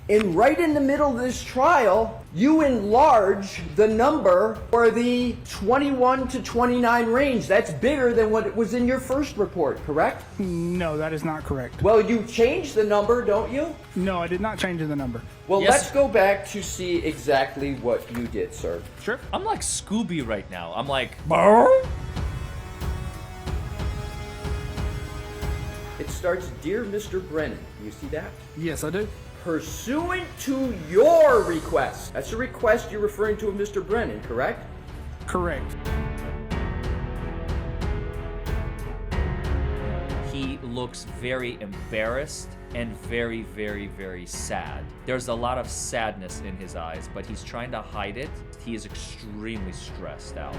And right in the middle of this trial, you enlarge the number for the 21 to 29 range. That's bigger than what was in your first report, correct? No, that is not correct. Well, you changed the number, don't you? No, I did not change the number. Well, Yes. let's go back to see exactly what you did, sir. Sure. I'm like Scooby right now. I'm like, It starts, Dear Mr. Brennan. You see that? Yes, I do. Pursuant to your request. That's the request you're referring to of Mr. Brennan, correct? Correct. he looks very embarrassed and very, very, very sad. There's a lot of sadness in his eyes, but he's trying to hide it. He is extremely stressed out.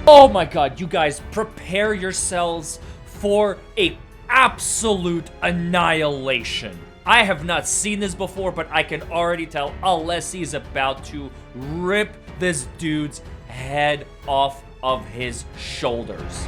Oh my god, you guys, prepare yourselves for a absolute annihilation. I have not seen this before, but I can already tell Alessi is about to rip this dude's head off of his shoulders.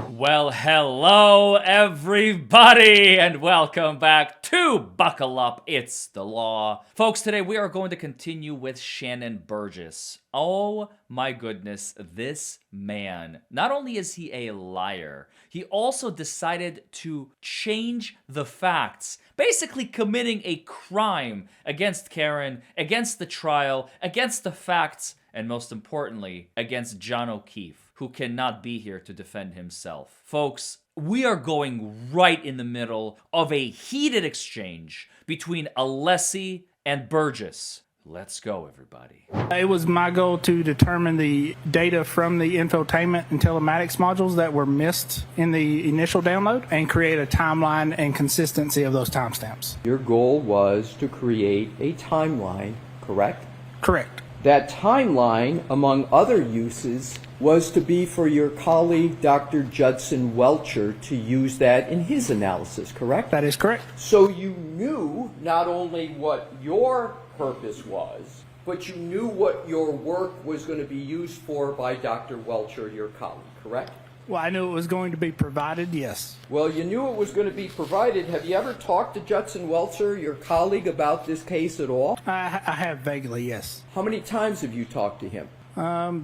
Well, hello everybody, and welcome back to Buckle Up, It's the Law. Folks, today we are going to continue with Shanon Burgess. Oh my goodness, this man, not only is he a liar, he also decided to change the facts, basically committing a crime against Karen, against the trial, against the facts, and most importantly, against John O'Keefe, who cannot be here to defend himself. Folks, we are going right in the middle of a heated exchange between Alessi and Burgess. Let's go, everybody. It was my goal to determine the data from the infotainment and telematics modules that were missed in the initial download and create a timeline and consistency of those timestamps. Your goal was to create a timeline, correct? Correct. That timeline, among other uses, was to be for your colleague, Dr. Judson Welcher, to use that in his analysis, correct? That is correct. So you knew not only what your purpose was, but you knew what your work was going to be used for by Dr. Welcher, your colleague, correct? Well, I knew it was going to be provided, yes. Well, you knew it was going to be provided. Have you ever talked to Judson Welcher, your colleague, about this case at all? I have vaguely, yes. How many times have you talked to him? I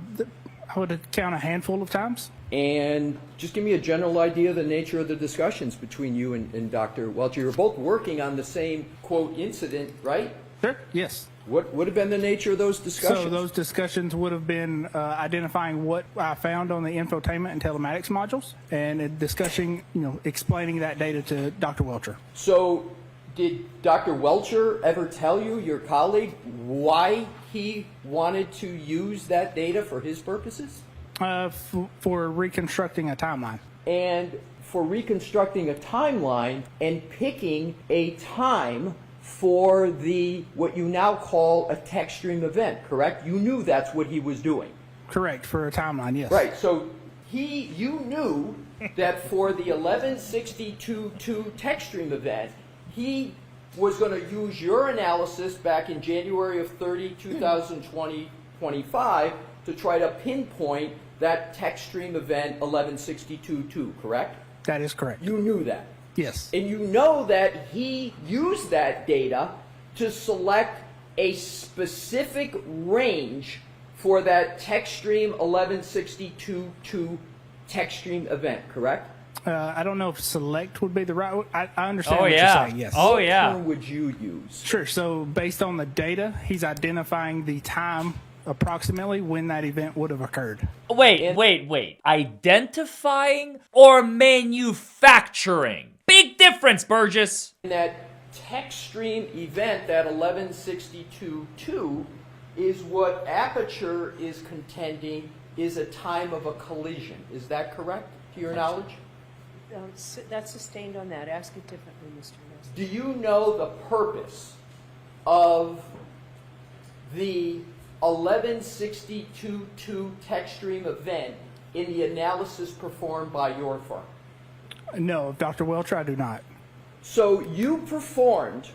would count a handful of times. And just give me a general idea of the nature of the discussions between you and Dr. Welcher. You're both working on the same, quote, incident, right? Sure, yes. What would have been the nature of those discussions? So those discussions would have been identifying what I found on the infotainment and telematics modules and discussing, explaining that data to Dr. Welcher. So did Dr. Welcher ever tell you, your colleague, why he wanted to use that data for his purposes? For reconstructing a timeline. And for reconstructing a timeline and picking a time for the what you now call a text stream event, correct? You knew that's what he was doing. Correct, for a timeline, yes. Right, so you knew that for the 1162.2 text stream event, he was going to use your analysis back in January of 2025 to try to pinpoint that text stream event 1162.2, correct? That is correct. You knew that. Yes. And you know that he used that data to select a specific range for that text stream 1162.2 text stream event, correct? I don't know if select would be the right. I understand Oh, what yeah. you're saying. Yes. Oh, What yeah. term would you use? Sure. So based on the data, he's identifying the time approximately when that event would have occurred. Wait. Identifying or manufacturing? Big difference, Burgess. And that text stream event, that 1162.2, is what Aperture is contending is a time of a collision. Is that correct, to your knowledge? That's sustained on that. Ask it differently, Mr. Ness. Do you know the purpose of the 1162.2 text stream event in the analysis performed by your firm? No, Dr. Welcher, I do not. So you performed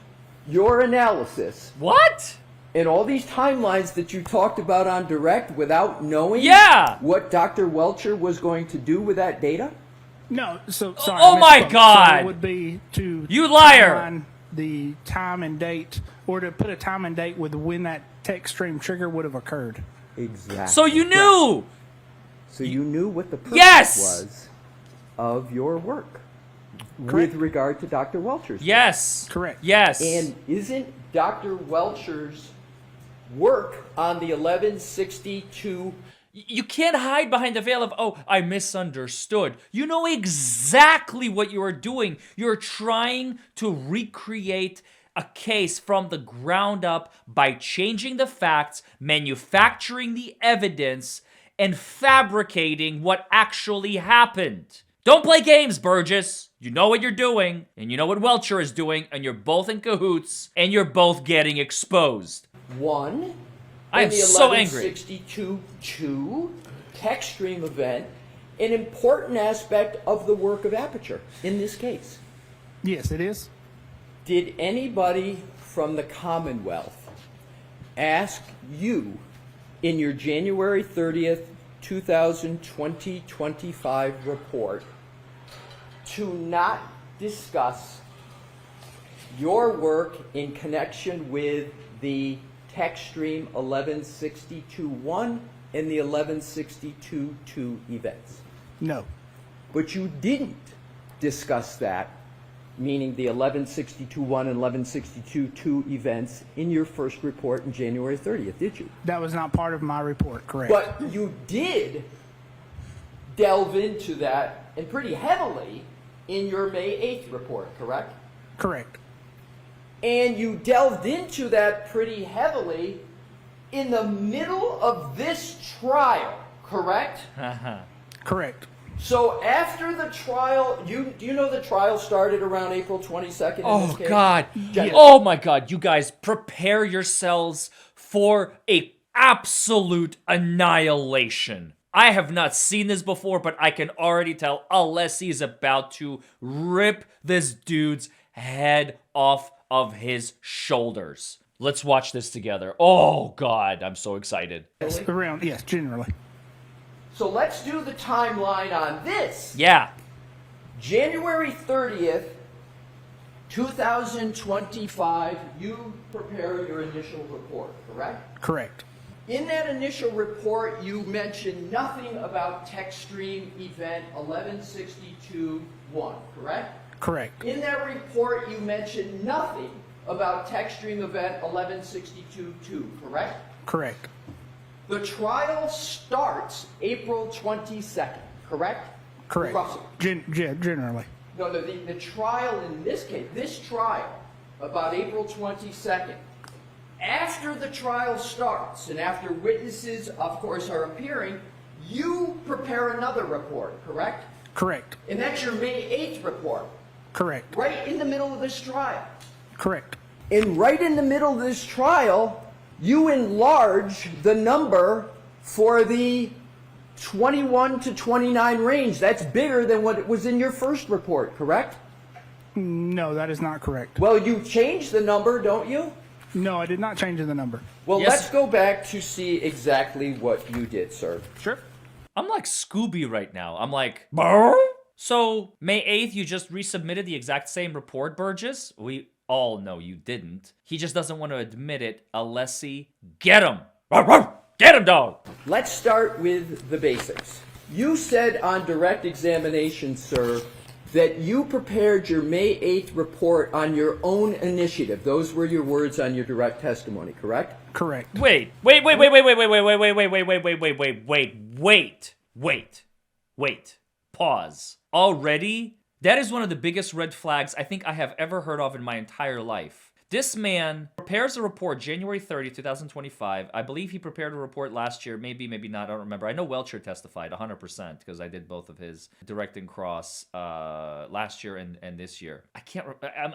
your analysis What? and all these timelines that you talked about on direct without knowing Yeah. what Dr. Welcher was going to do with that data? No, so sorry. Oh I my misspoke. God. So it would be to You liar. timeline the time and date, or to put a time and date with when that text stream trigger would have occurred. Exactly. So you knew. So you knew what the purpose Yes! was of your work Correct. with regard to Dr. Welcher's. Yes. Correct. Yes. And isn't Dr. Welcher's work on the 1162? You can't hide behind the veil of, oh, I misunderstood. You know exactly what you are doing. You're trying to recreate a case from the ground up by changing the facts, manufacturing the evidence, and fabricating what actually happened. Don't play games, Burgess. You know what you're doing, and you know what Welcher is doing, and you're both in cahoots, and you're both getting exposed. One, I am in the so angry. 1162-2 text stream event, an important aspect of the work of Aperture in this case. Yes, it is. Did anybody from the Commonwealth ask you in your January 30th, 2025 report to not discuss your work in connection with the text stream 1162-1 and the 1162-2 events? No. But you didn't discuss that, meaning the 1162-1 and 1162-2 events, in your first report in January 30th, did you? That was not part of my report, correct? But you did delve into that, and pretty heavily, in your May 8th report, correct? Correct. And you delved into that pretty heavily in the middle of this trial, correct? Correct. So after the trial, do you know the trial started around April 22nd in Oh, this case? God. Yes. Oh, my God. You guys, prepare yourselves for a absolute annihilation. I have not seen this before, but I can already tell Alessi is about to rip this dude's head off of his shoulders. Let's watch this together. Oh, God. I'm so excited. Around, yes, generally. So let's do the timeline on this. Yeah. January 30th, 2025, you prepare your initial report, correct? Correct. In that initial report, you mentioned nothing about text stream event 1162-1, correct? Correct. In that report, you mentioned nothing about text stream event 1162-2, correct? Correct. The trial starts April 22nd, correct? Correct. Roughly. Generally. No, the trial in this case, this trial, about April 22nd, after the trial starts and after witnesses, of course, are appearing, you prepare another report, correct? Correct. And that's your May 8th report, Correct. right in the middle of this trial. Correct. And right in the middle of this trial, you enlarge the number for the 21 to 29 range. That's bigger than what was in your first report, correct? No, that is not correct. Well, you changed the number, don't you? No, I did not change the number. Well, Yes. let's go back to see exactly what you did, sir. Sure. I'm like Scooby right now. I'm like, Brr? So May 8th, you just resubmitted the exact same report, Burgess? We all know you didn't. He just doesn't want to admit it. Alessi, get him! Get him, dog! Let's start with the basics. You said on direct examination, sir, that you prepared your May 8th report on your own initiative. Those were your words on your direct testimony, correct? Correct. Wait. Pause. Already? That is one of the biggest red flags I think I have ever heard of in my entire life. This man prepares a report January 30, 2025. I believe he prepared a report last year. Maybe not. I don't remember. I know Welcher testified 100% because I did both of his direct and cross last year and this year.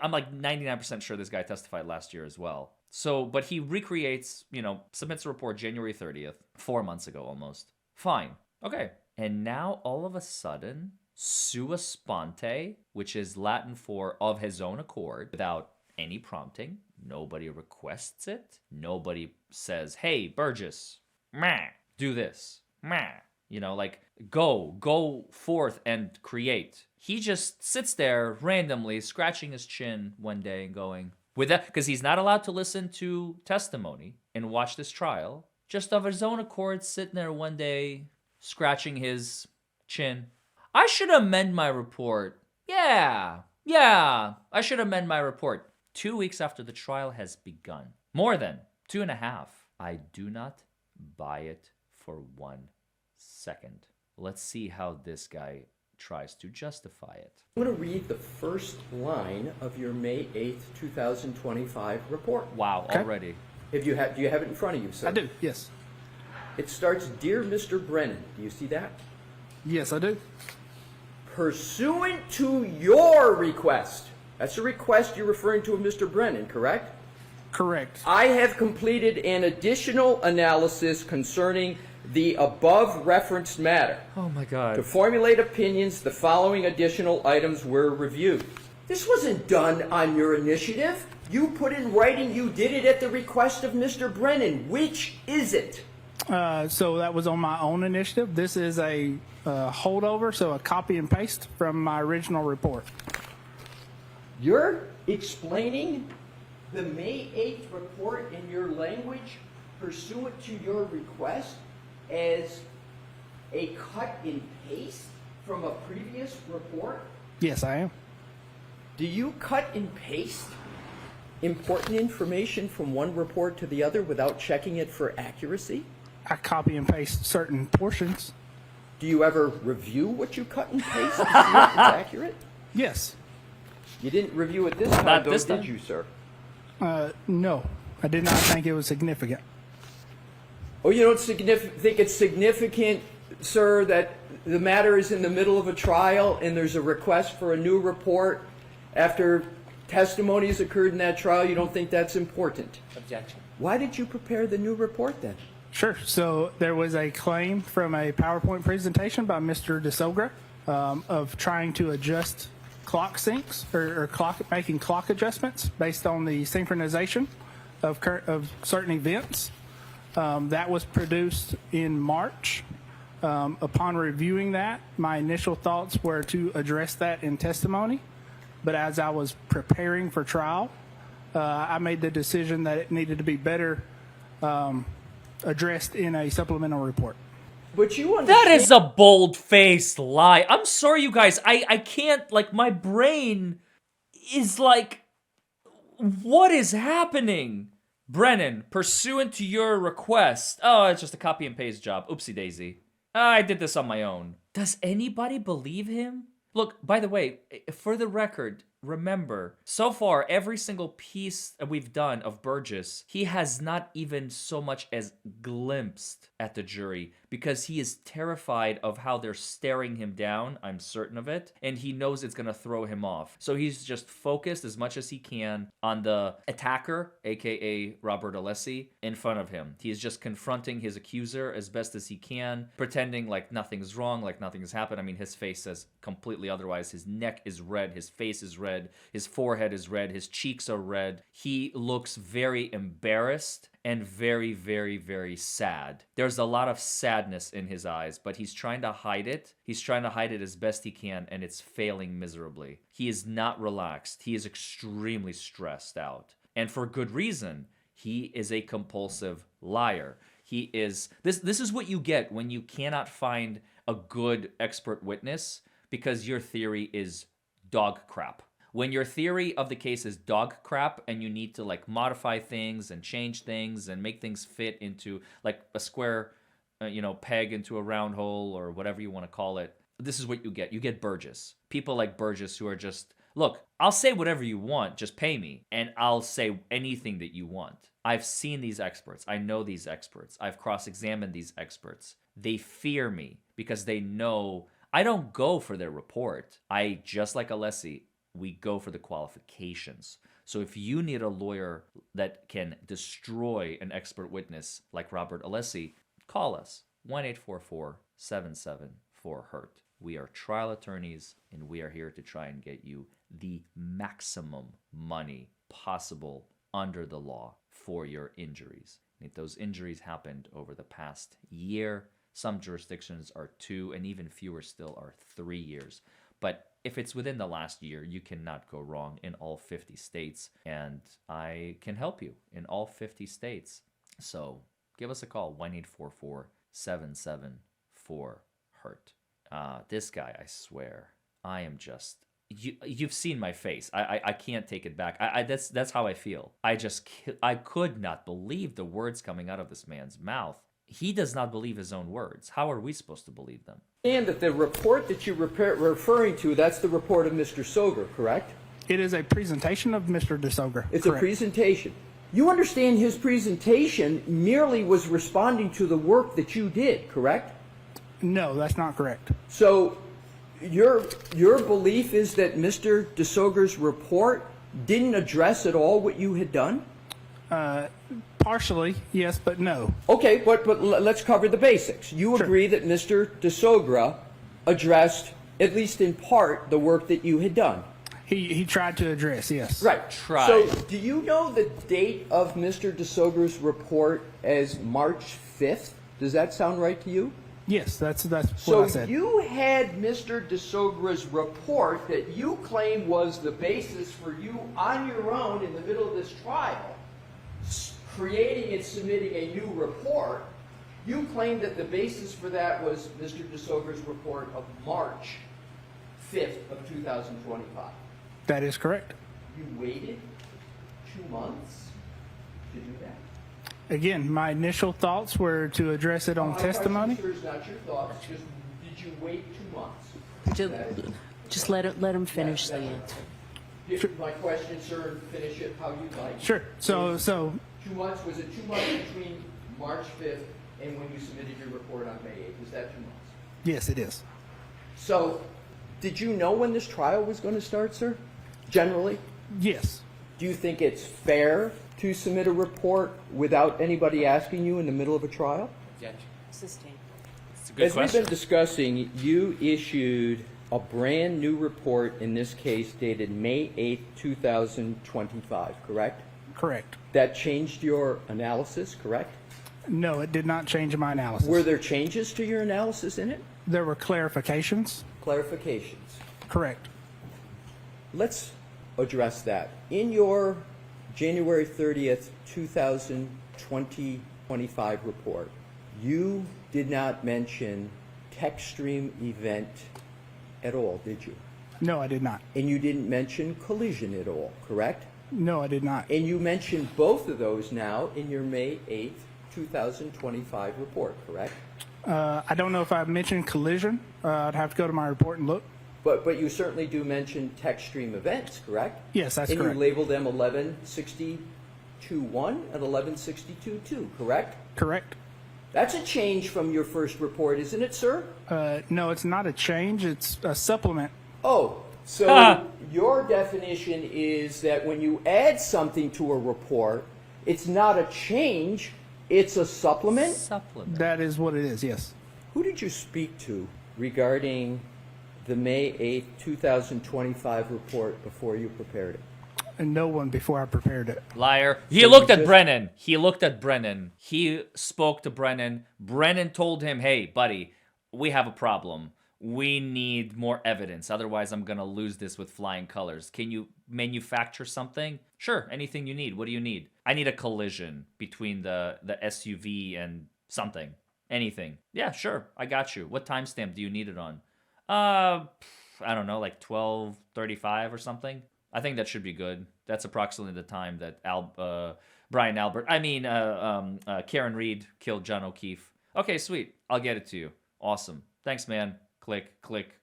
I'm like 99% sure this guy testified last year as well. So, but he recreates, submits a report January 30th, 4 months ago almost. Fine. Okay. And now all of a sudden, sua sponte, which is Latin for of his own accord, without any prompting, nobody requests it, nobody says, hey, Burgess, meh, do this, meh, like go forth and create. He just sits there randomly scratching his chin one day and going, with that, because he's not allowed to listen to testimony and watch this trial, just of his own accord, sitting there one day scratching his chin. I should amend my report. Yeah, I should amend my report. 2 weeks after the trial has begun. More than 2.5. I do not buy it for 1 second. Let's see how this guy tries to justify it. I'm going to read the first line of your May 8th, 2025 report. Wow, Okay. already. Do you have it in front of you, sir? I do, yes. It starts, Dear Mr. Brennan. Do you see that? Yes, I do. Pursuant to your request. That's a request you're referring to of Mr. Brennan, correct? Correct. I have completed an additional analysis concerning the above referenced matter. Oh my To God. formulate opinions, the following additional items were reviewed. This wasn't done on your initiative. You put in writing you did it at the request of Mr. Brennan. Which is it? So that was on my own initiative. This is a holdover, so a copy and paste from my original report. You're explaining the May 8th report in your language pursuant to your request as a cut and paste from a previous report? Yes, I am. Do you cut and paste important information from one report to the other without checking it for accuracy? I copy and paste certain portions. Do you ever review what you cut and paste to see if it's accurate? Yes. You didn't review it this time, Not though, this did time. you, sir? No, I did not think it was significant. Oh, you don't think it's significant, sir, that the matter is in the middle of a trial and there's a request for a new report after testimonies occurred in that trial? You don't think that's important? Objection. Why did you prepare the new report then? Sure. So there was a claim from a PowerPoint presentation by Mr. DeSogra of trying to adjust clock syncs or making clock adjustments based on the synchronization of certain events. That was produced in March. Upon reviewing that, my initial thoughts were to address that in testimony. But as I was preparing for trial, I made the decision that it needed to be better addressed in a supplemental report. But you understand. That is a bold-faced lie. I'm sorry, you guys. I can't, like, my brain is like, what is happening? Brennan, pursuant to your request. Oh, it's just a copy and paste job. Oopsie daisy. I did this on my own. Does anybody believe him? Look, by the way, for the record, remember, so far, every single piece that we've done of Burgess, he has not even so much as glimpsed at the jury because he is terrified of how they're staring him down, I'm certain of it, and he knows it's going to throw him off. So he's just focused as much as he can on the attacker, aka Robert Alessi, in front of him. He's just confronting his accuser as best as he can, pretending like nothing's wrong, like nothing's happened. I mean, his face says completely otherwise. His neck is red, his face is red, his forehead is red, his cheeks are red. He looks very embarrassed and very, very, very sad. There's a lot of sadness in his eyes, but he's trying to hide it. He's trying to hide it as best he can, and it's failing miserably. He is not relaxed. He is extremely stressed out. And for good reason. He is a compulsive liar. He is... This is what you get when you cannot find a good expert witness because your theory is dog crap. When your theory of the case is dog crap and you need to like modify things and change things and make things fit into like a square, peg into a round hole or whatever you want to call it, this is what you get. You get Burgess. People like Burgess who are just, look, I'll say whatever you want, just pay me, and I'll say anything that you want. I've seen these experts. I know these experts. I've cross-examined these experts. They fear me because they know I don't go for their report. I, just like Alessi, we go for the qualifications. So if you need a lawyer that can destroy an expert witness like Robert Alessi, call us, 1-844-77 for hurt. We are trial attorneys, and we are here to try and get you the maximum money possible under the law for your injuries. If those injuries happened over the past year, some jurisdictions are 2, and even fewer still are 3 years. But if it's within the last year, you cannot go wrong in all 50 states, and I can help you in all 50 states. So give us a call, 1-844-774-HURT. This guy, I swear, I am just... You've seen my face. I can't take it back. That's how I feel. I could not believe the words coming out of this man's mouth. He does not believe his own words. How are we supposed to believe them? And that the report that you're referring to, that's the report of Mr. Soger, correct? It is a presentation of Mr. DeSoger. It's correct. a presentation. You understand his presentation merely was responding to the work that you did, correct? No, that's not correct. So your belief is that Mr. DeSoger's report didn't address at all what you had done? Partially, yes, but no. Okay, but let's cover the basics. You Sure. agree that Mr. DeSogra addressed, at least in part, the work that you had done? He tried to address, yes. Right. Tried. So do you know the date of Mr. DeSogra's report as March 5th? Does that sound right to you? Yes, that's what So I said. you had Mr. DeSogra's report that you claim was the basis for you on your own in the middle of this trial, creating and submitting a new report. You claim that the basis for that was Mr. DeSogra's report of March 5th of 2025. That is correct. You waited 2 months to do that? Again, my initial thoughts were to address it on testimony. My question, sir, is not your thoughts. Just, did you wait 2 months? Just let him finish the answer. My question, sir, finish it how you like. Sure. So 2 months, was it 2 months between March 5th and when you submitted your report on May 8th? Was that 2 months? yes, it is. So, did you know when this trial was going to start, sir? Generally? Yes. Do you think it's fair to submit a report without anybody asking you in the middle of a trial? Sustained. It's a good As question. we've been discussing, you issued a brand new report, in this case dated May 8th, 2025, correct? Correct. That changed your analysis, correct? No, it did not change my analysis. Were there changes to your analysis in it? There were clarifications. Clarifications. Correct. Let's address that. In your January 30th, 2025 report, you did not mention TechStream event at all, did you? No, I did not. And you didn't mention collision at all, correct? No, I did not. And you mentioned both of those now in your May 8th, 2025 report, correct? I don't know if I mentioned collision. I'd have to go to my report and look. But you certainly do mention TechStream events, correct? Yes, that's and correct. And you labeled them 1162.1 and 1162.2, correct? Correct. That's a change from your first report, isn't it, sir? No, it's not a change. It's a supplement. Oh, so your definition is that when you add something to a report, it's not a change, it's a supplement? Supplement. That is what it is, yes. Who did you speak to regarding the May 8th, 2025 report before you prepared it? And no one before I prepared it. Liar. He So looked you at just- Brennan. He looked at Brennan. He spoke to Brennan. Brennan told him, hey, buddy, we have a problem. We need more evidence. Otherwise, I'm going to lose this with flying colors. Can you manufacture something? Sure, anything you need. What do you need? I need a collision between the SUV and something. Anything. Yeah, sure. I got you. What timestamp do you need it on? I don't know, like 12:35 or something. I think that should be good. That's approximately the time that Karen Reed killed John O'Keefe. Okay, sweet. I'll get it to you. Awesome. Thanks, man. Click, click.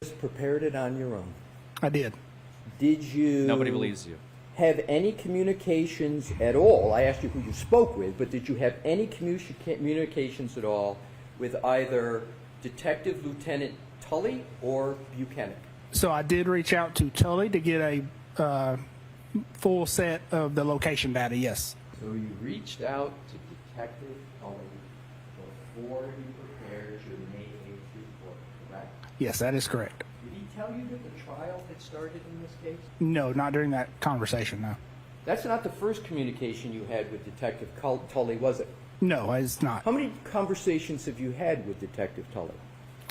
Just prepared it on your own. I did. Did you... Nobody believes you. have any communications at all? I asked you who you spoke with, but did you have any communications at all with either Detective Lieutenant Tully or Buchanan? So I did reach out to Tully to get a full set of the location data, yes. So you reached out to Detective Tully before you prepared your May 8th Yes, that is correct. Did he tell you that the trial had started in this case? No, not during that conversation, no. That's not the first communication you had with Detective Tully, was it? No, it's not. How many conversations have you had with Detective Tully?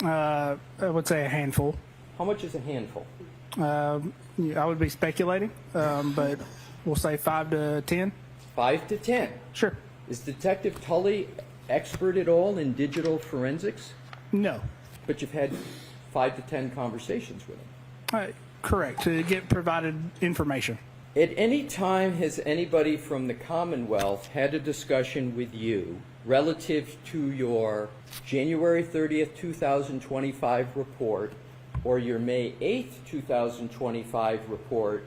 I would say a handful. How much is a handful? I would be speculating, but we'll say 5 to 10. 5 to 10. Sure. Is Detective Tully expert at all in digital forensics? No. But you've had 5 to 10 conversations with him. Correct, to get provided information. At any time, has anybody from the Commonwealth had a discussion with you relative to your January 30th, 2025 report or your May 8th, 2025 report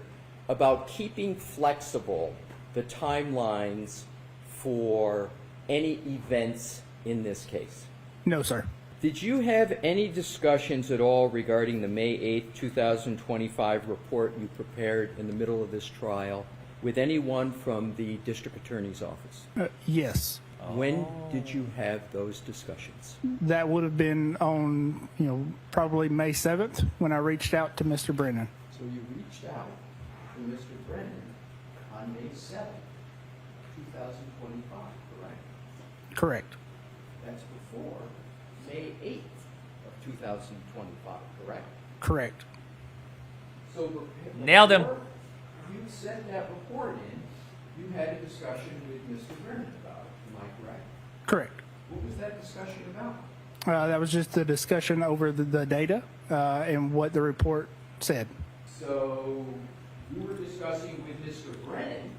about keeping flexible the timelines for any events in this case? No, sir. Did you have any discussions at all regarding the May 8th, 2025 report you prepared in the middle of this trial with anyone from the district attorney's office? Yes. When did you have those discussions? That would have been on, probably May 7th when I reached out to Mr. Brennan. So you reached out to Mr. Brennan on May 7th, 2025, correct? Correct. That's before May 8th of 2025, correct? Correct. So Nailed him. before you sent that report in, you had a discussion with Mr. Brennan about it, am I correct? Correct. What was that discussion about? That was just a discussion over the data and what the report said. So you were discussing with Mr. Brennan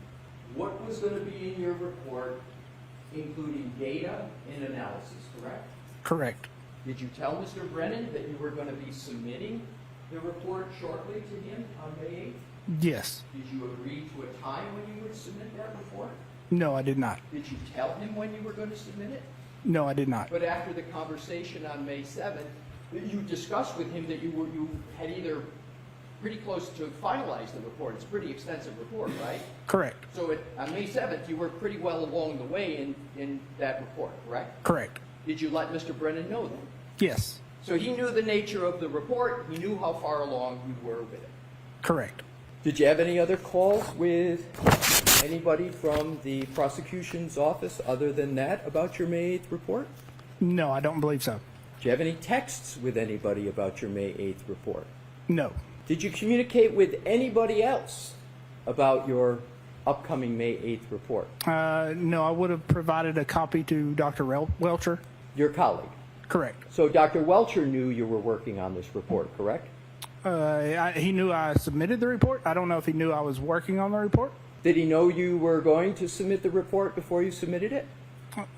what was going to be in your report, including data and analysis, correct? Correct. Did you tell Mr. Brennan that you were going to be submitting the report shortly to him on May 8th? Yes. Did you agree to a time when you would submit that report? No, I did not. Did you tell him when you were going to submit it? No, I did not. But after the conversation on May 7th, you discussed with him that you had either pretty close to finalize the report. It's a pretty extensive report, right? Correct. So on May 7th, you were pretty well along the way in that report, correct? Correct. Did you let Mr. Brennan know that? Yes. So he knew the nature of the report. He knew how far along you were with it. Correct. Did you have any other calls with anybody from the prosecution's office other than that about your May 8th report? No, I don't believe so. Did you have any texts with anybody about your May 8th report? No. Did you communicate with anybody else about your upcoming May 8th report? No, I would have provided a copy to Dr. Welcher. Your colleague. Correct. So Dr. Welcher knew you were working on this report, correct? He knew I submitted the report. I don't know if he knew I was working on the report. Did he know you were going to submit the report before you submitted it?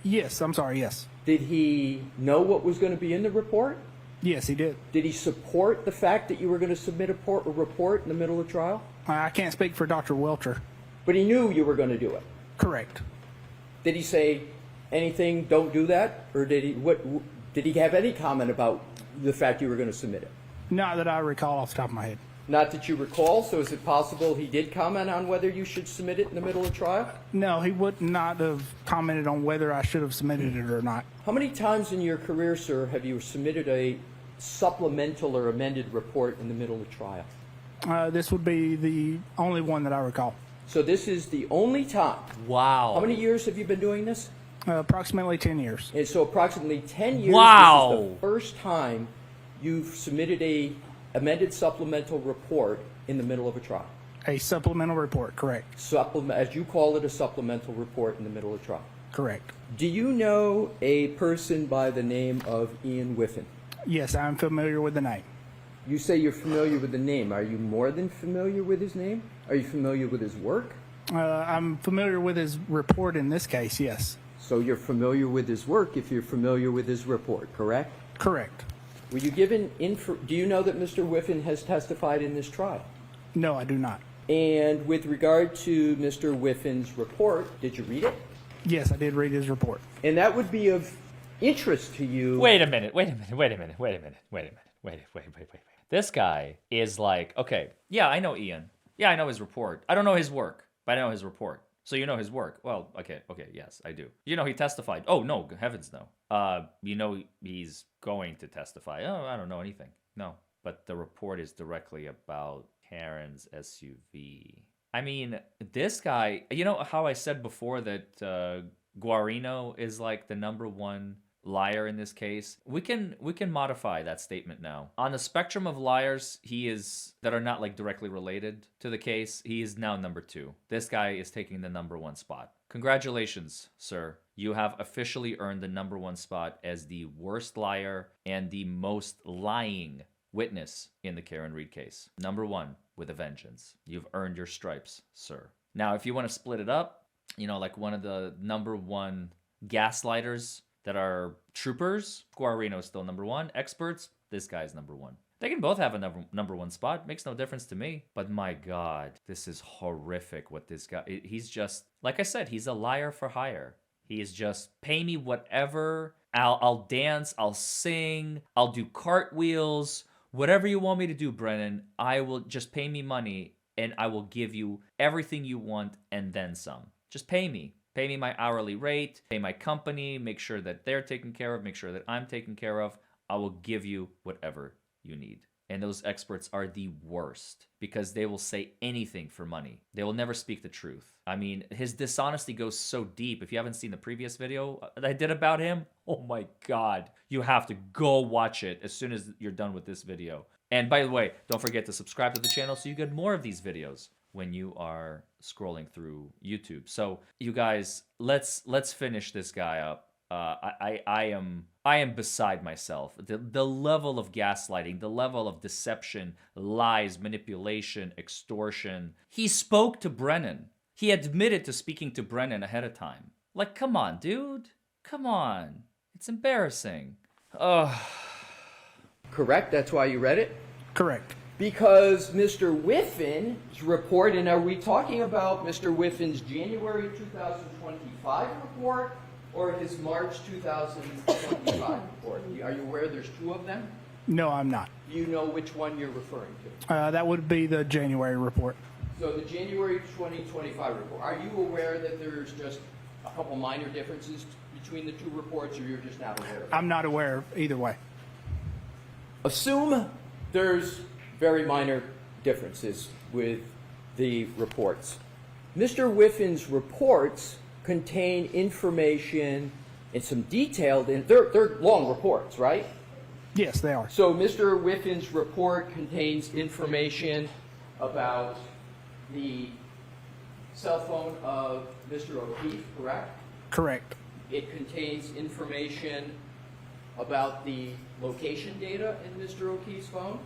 Yes, I'm sorry, yes. Did he know what was going to be in the report? Yes, he did. Did he support the fact that you were going to submit a report in the middle of trial? I can't speak for Dr. Welcher. But he knew you were going to do it. Correct. Did he say anything, don't do that? Or did he have any comment about the fact you were going to submit it? Not that I recall off the top of my head. Not that you recall, so is it possible he did comment on whether you should submit it in the middle of trial? No, he would not have commented on whether I should have submitted it or not. How many times in your career, sir, have you submitted a supplemental or amended report in the middle of trial? This would be the only one that I recall. So this is the only time. Wow. How many years have you been doing this? Approximately 10 years. And so approximately 10 years, Wow. This is the first time you've submitted a amended supplemental report in the middle of a trial. A supplemental report, correct. As you call it, a supplemental report in the middle of trial. Correct. Do you know a person by the name of Ian Whiffen? Yes, I'm familiar with the name. You say you're familiar with the name. Are you more than familiar with his name? Are you familiar with his work? I'm familiar with his report in this case, yes. So you're familiar with his work if you're familiar with his report, correct? Correct. Were you given do you know that Mr. Whiffen has testified in this trial? No, I do not. And with regard to Mr. Whiffen's report, did you read it? Yes, I did read his report. And that would be of interest to you. Wait a minute. This guy is like, okay, yeah, I know Ian. Yeah, I know his report. I don't know his work, but I know his report. So you know his work. Well, okay, yes, I do. You know he testified. Oh, no, heavens no. You know he's going to testify. Oh, I don't know anything. No, but the report is directly about Karen's SUV. I mean, this guy, you know how I said before that Guarino is like the number one liar in this case? We can modify that statement now. On the spectrum of liars, he is that are not like directly related to the case, he is now number 2. This guy is taking the number 1 spot. Congratulations, sir. You have officially earned the number 1 spot as the worst liar and the most lying witness in the Karen Reed case. Number 1 with a vengeance. You've earned your stripes, sir. Now, if you want to split it up, you know, like one of the number 1 gaslighters that are troopers, Guarino is still number 1. Experts, this guy's number 1. They can both have a number 1 spot. Makes no difference to me. But my God, this is horrific what this guy... He's just... Like I said, he's a liar for hire. He is just, pay me whatever. I'll dance. I'll sing. I'll do cartwheels. Whatever you want me to do, Brennan, I will just pay me money and I will give you everything you want and then some. Just pay me. Pay me my hourly rate, pay my company, make sure that they're taken care of, make sure that I'm taken care of. I will give you whatever you need. And those experts are the worst because they will say anything for money. They will never speak the truth. I mean, his dishonesty goes so deep. If you haven't seen the previous video that I did about him, oh my God, you have to go watch it as soon as you're done with this video. And by the way, don't forget to subscribe to the channel so you get more of these videos when you are scrolling through YouTube. So you guys, let's finish this guy up. I am beside myself. The level of gaslighting, the level of deception, lies, manipulation, extortion. He spoke to Brennan. He admitted to speaking to Brennan ahead of time. Like, come on, dude. Come on. It's embarrassing. Correct? That's why you read it? Correct. Because Mr. Whiffin's report, and are we talking about Mr. Whiffin's January 2025 report or his March 2025 report? Are you aware there's 2 of them? No, I'm not. Do you know which one you're referring to? That would be the January report. So the January 2025 report, are you aware that there's just a couple minor differences between the 2 reports, or you're just not aware of it? I'm not aware of either way. Assume there's very minor differences with the reports. Mr. Whiffin's reports contain information and some detailed, and they're long reports, right? Yes, they are. So Mr. Whiffin's report contains information about the cell phone of Mr. O'Keefe, correct? Correct. It contains information about the location data in Mr. O'Keefe's phone,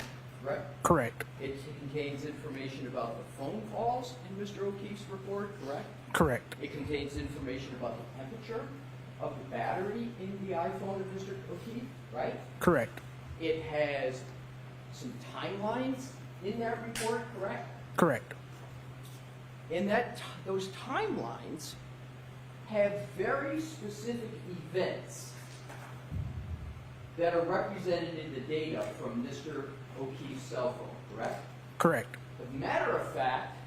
correct? Correct. It contains information about the phone calls in Mr. O'Keefe's report, correct? Correct. It contains information about the temperature of the battery in the iPhone of Mr. O'Keefe, right? Correct. It has some timelines in that report, correct? Correct. And those timelines have very specific events that are represented in the data from Mr. O'Keefe's cell phone, correct? Correct. As a matter of fact,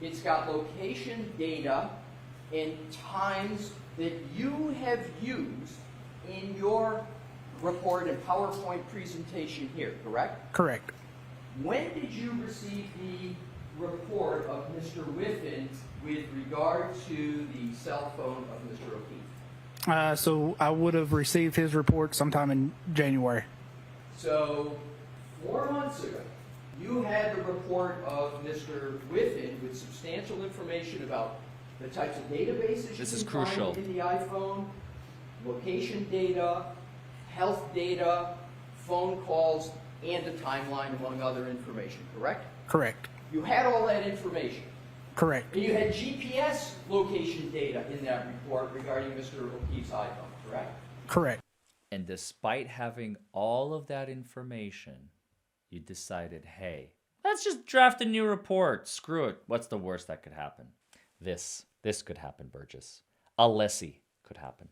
it's got location data and times that you have used in your report and PowerPoint presentation here, correct? Correct. When did you receive the report of Mr. Whiffin with regard to the cell phone of Mr. O'Keefe? So I would have received his report sometime in January. So 4 months ago, you had the report of Mr. Whiffin with substantial information about the types of databases This you is can crucial. find in the iPhone, location data, health data, phone calls, and a timeline, among other information, correct? Correct. You had all that information. Correct. And you had GPS location data in that report regarding Mr. O'Keefe's iPhone, correct? Correct. And despite having all of that information, you decided, hey, let's just draft a new report. Screw it. What's the worst that could happen? This could happen, Burgess. Alessi could happen.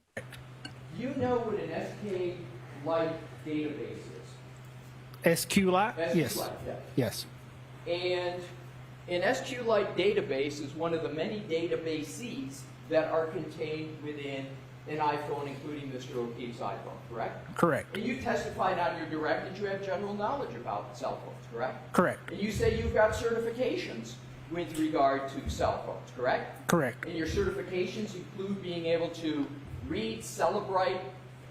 You know what an SQLite database is? SQLite? Yes. SQLite, yeah. Yes. And an SQLite database is one of the many databases that are contained within an iPhone, including Mr. O'Keefe's iPhone, correct? Correct. And you testified on your direct that you have general knowledge about cell phones, correct? Correct. And you say you've got certifications with regard to cell phones, correct? Correct. And your certifications include being able to read Celebrite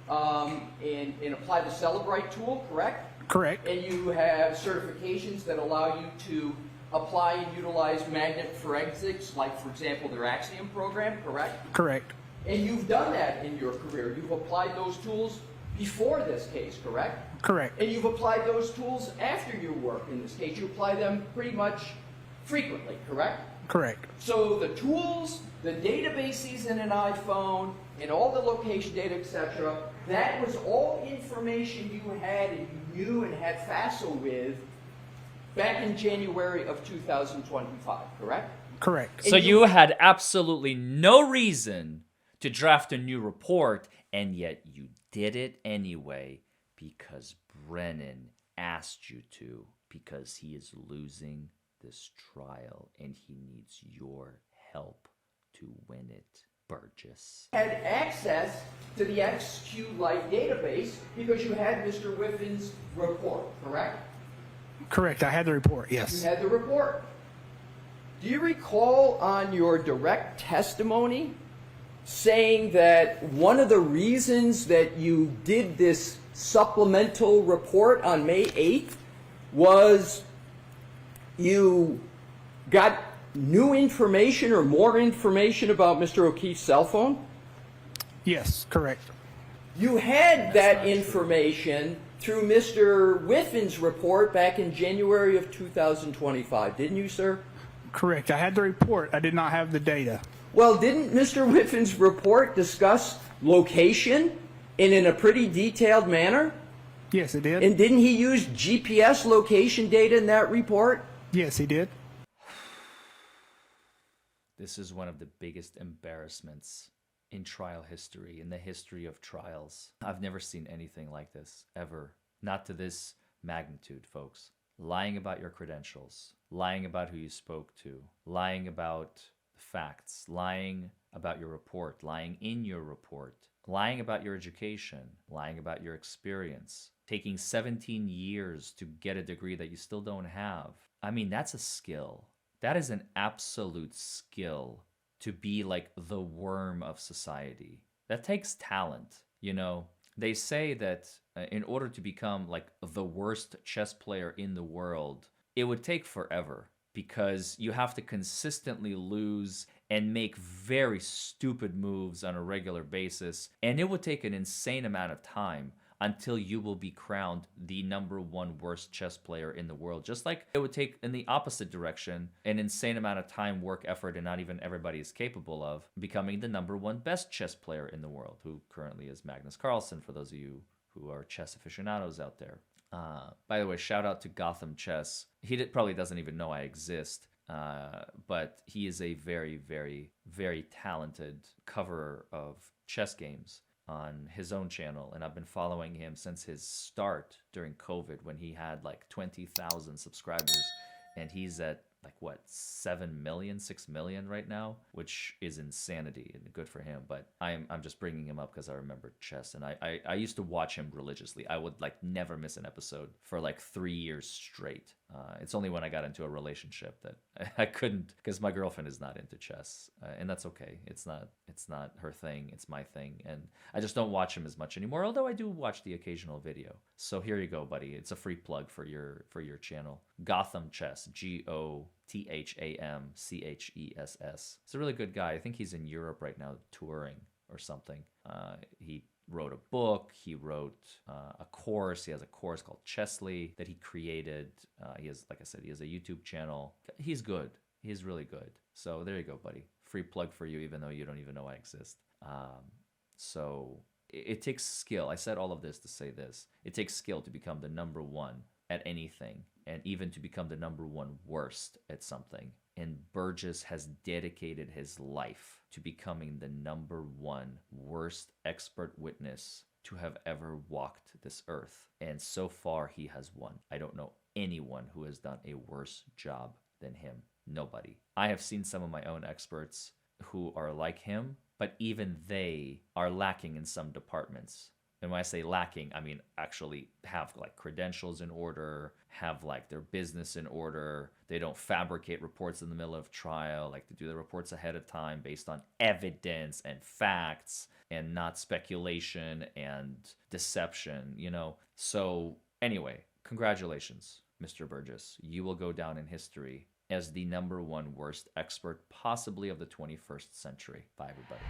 and apply the Celebrite tool, correct? Correct. And you have certifications that allow you to apply and utilize magnet forensics, like, for example, their Axiom program, correct? Correct. And you've done that in your career. You've applied those tools before this case, correct? Correct. And you've applied those tools after your work in this case. You apply them pretty much frequently, correct? Correct. So the tools, the databases in an iPhone, and all the location data, etc., that was all information you had and you knew and had FASO with back in January of 2025, correct? Correct. So you had absolutely no reason to draft a new report, and yet you did it anyway because Brennan asked you to, because he is losing this trial and he needs your help to win it, Burgess. Had access to the XQ-like database because you had Mr. Whiffin's report, correct? Correct. I had the report, You yes. had the report. Do you recall on your direct testimony saying that one of the reasons that you did this supplemental report on May 8th was you got new information or more information about Mr. O'Keefe's cell phone? Yes, correct. You had that information through Mr. Whiffin's report back in January of 2025, didn't you, sir? Correct. I had the report. I did not have the data. Well, didn't Mr. Whiffin's report discuss location and in a pretty detailed manner? Yes, it did. And didn't he use GPS location data in that report? Yes, he did. This is one of the biggest embarrassments in trial history, in the history of trials. I've never seen anything like this, ever. Not to this magnitude, folks. Lying about your credentials, lying about who you spoke to, lying about the facts, lying about your report, lying in your report, lying about your education, lying about your experience, taking 17 years to get a degree that you still don't have. I mean, that's a skill. That is an absolute skill to be like the worm of society. That takes talent. You know, they say that in order to become like the worst chess player in the world, it would take forever because you have to consistently lose and make very stupid moves on a regular basis. And it would take an insane amount of time until you will be crowned the #1 worst chess player in the world. Just like it would take in the opposite direction an insane amount of time, work, effort, and not even everybody is capable of becoming the #1 best chess player in the world, who currently is Magnus Carlsen, for those of you who are chess aficionados out there. By the way, shout out to Gotham Chess. He probably doesn't even know I exist, but he is a very, very, very talented coverer of chess games on his own channel, and I've been following him since his start during COVID when he had like 20,000 subscribers, and he's at like what, 7 million, 6 million right now, which is insanity and good for him. But I'm just bringing him up because I remember chess, and I used to watch him religiously. I would like never miss an episode for like 3 years straight. It's only when I got into a relationship that I couldn't, because my girlfriend is not into chess, and that's okay. It's not her thing. It's my thing, and I just don't watch him as much anymore. Although I do watch the occasional video. So here you go, buddy. It's a free plug for your channel. Gotham Chess, GOTHAMCHESS. He's a really good guy. I think he's in Europe right now touring or something. He wrote a book. He wrote a course. He has a course called Chessly that he created. He has, like I said, he has a YouTube channel. He's good. He's really good. So there you go, buddy. Free plug for you, even though you don't even know I exist. So it takes skill. I said all of this to say this. It takes skill to become the #1 at anything, and even to become the #1 worst at something. And Burgess has dedicated his life to becoming the #1 worst expert witness to have ever walked this earth. And so far, he has won. I don't know anyone who has done a worse job than him. Nobody. I have seen some of my own experts who are like him, but even they are lacking in some departments. And when I say lacking, I mean actually have like credentials in order, have like their business in order. They don't fabricate reports in the middle of trial, like they do the reports ahead of time based on evidence and facts and not speculation and deception, you know? So anyway, congratulations, Mr. Burgess. You will go down in history as the #1 worst expert possibly of the 21st century. Bye, everybody.